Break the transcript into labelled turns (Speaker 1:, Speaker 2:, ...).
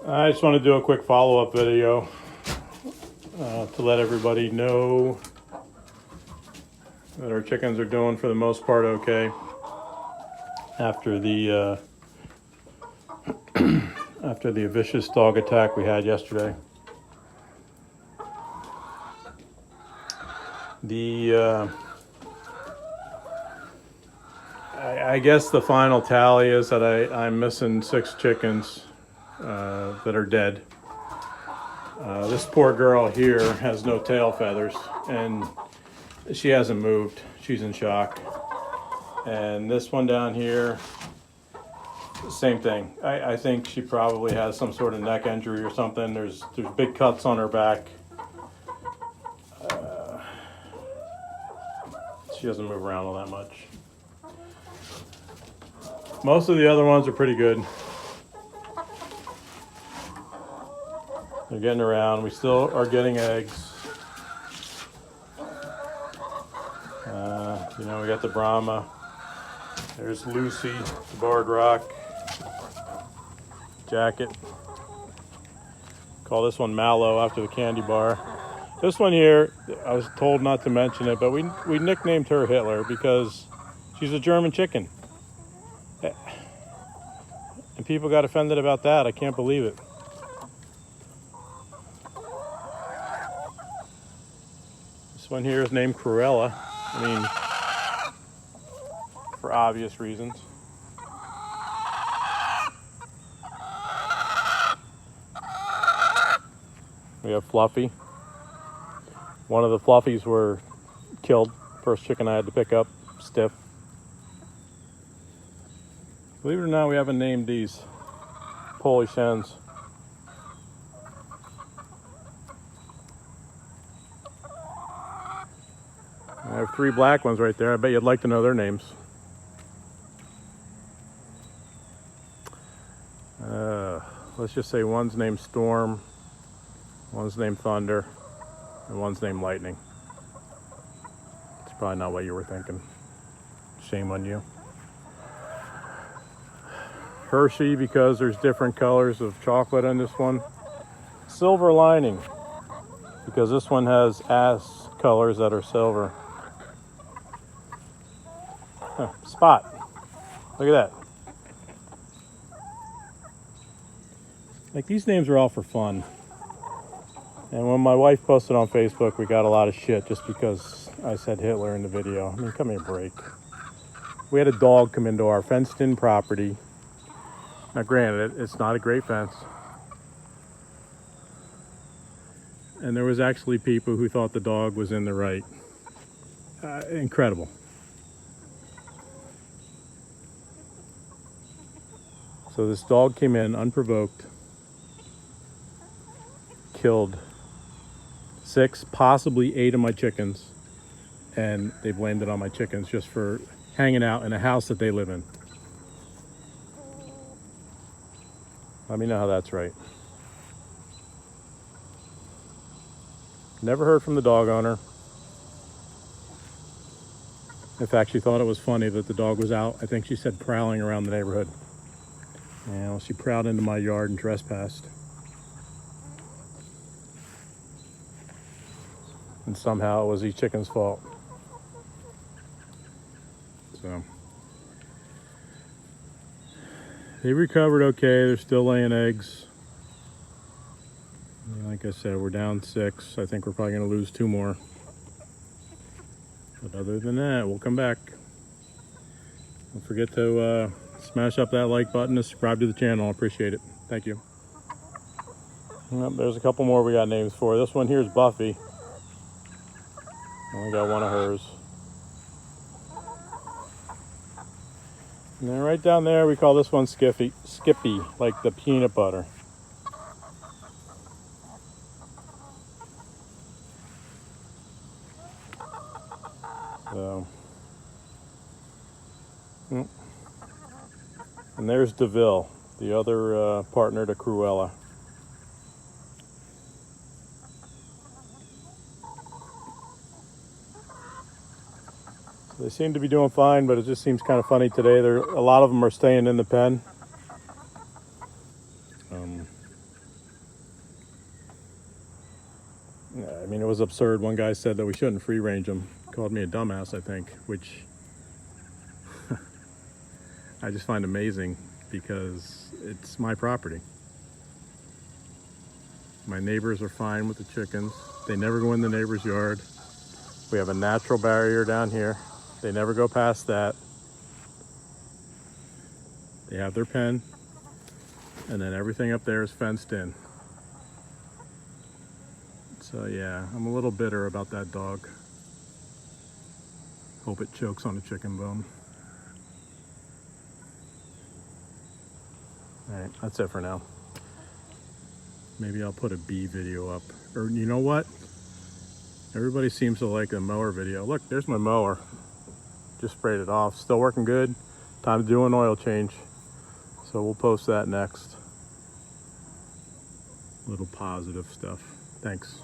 Speaker 1: I just want to do a quick follow-up video to let everybody know that our chickens are doing, for the most part, okay after the after the vicious dog attack we had yesterday. I guess the final tally is that I'm missing 6 chickens that are dead. This poor girl here has no tail feathers, and she hasn't moved. She's in shock. And this one down here, same thing. I think she probably has some sort of neck injury or something. There's big cuts on her back. She doesn't move around all that much. Most of the other ones are pretty good. They're getting around. We still are getting eggs. We got the Brahma. There's Lucy, the Barred Rock jacket. Call this one Mallow after the candy bar. This one here, I was told not to mention it, but we nicknamed her Hitler because she's a German chicken. And people got offended about that. I can't believe it. This one here is named Cruella. I mean, for obvious reasons. We have Fluffy. One of the Fluffies were killed. First chicken I had to pick up, stiff. Believe it or not, we haven't named these Polish hens. I have 3 black ones right there. I bet you'd like to know their names. Let's just say one's named Storm, one's named Thunder, and one's named Lightning. It's probably not what you were thinking. Shame on you. Hershey, because there's different colors of chocolate in this one. Silver Lining, because this one has ass colors that are silver. Spot. Look at that. Like, these names are all for fun. And when my wife posted on Facebook, we got a lot of shit just because I said Hitler in the video. I mean, come here, break. We had a dog come into our fenced-in property. Now, granted, it's not a great fence. And there was actually people who thought the dog was in the right. Incredible. So this dog came in unprovoked, killed 6, possibly 8 of my chickens, and they blamed it on my chickens just for hanging out in a house that they live in. Let me know how that's right. Never heard from the dog owner. In fact, she thought it was funny that the dog was out, I think she said, prowling around the neighborhood. Well, she prowled into my yard and trespassed. And somehow it was these chickens' fault. So they recovered okay. They're still laying eggs. And like I said, we're down 6. I think we're probably going to lose 2 more. But other than that, we'll come back. Don't forget to smash up that like button and subscribe to the channel. I appreciate it. Thank you. Well, there's a couple more we got names for. This one here is Buffy. Only got one of hers. And then right down there, we call this one Skippy, like the peanut butter. So, and there's DeVille, the other partner to Cruella. They seem to be doing fine, but it just seems kind of funny today. A lot of them are staying in the pen. was absurd. One guy said that we shouldn't free range them. Called me a dumbass, I think, which I just find amazing because it's my property. My neighbors are fine with the chickens. They never go in the neighbor's yard. We have a natural barrier down here. They never go past that. They have their pen, and then everything up there is fenced in. So yeah, I'm a little bitter about that dog. Hope it chokes on a chicken bone. All right, that's it for now. Maybe I'll put a bee video up. Or you know what? Everybody seems to like a mower video. Look, there's my mower. Just sprayed it off. Still working good. Time to do an oil change. So we'll post that next. Little positive stuff. Thanks.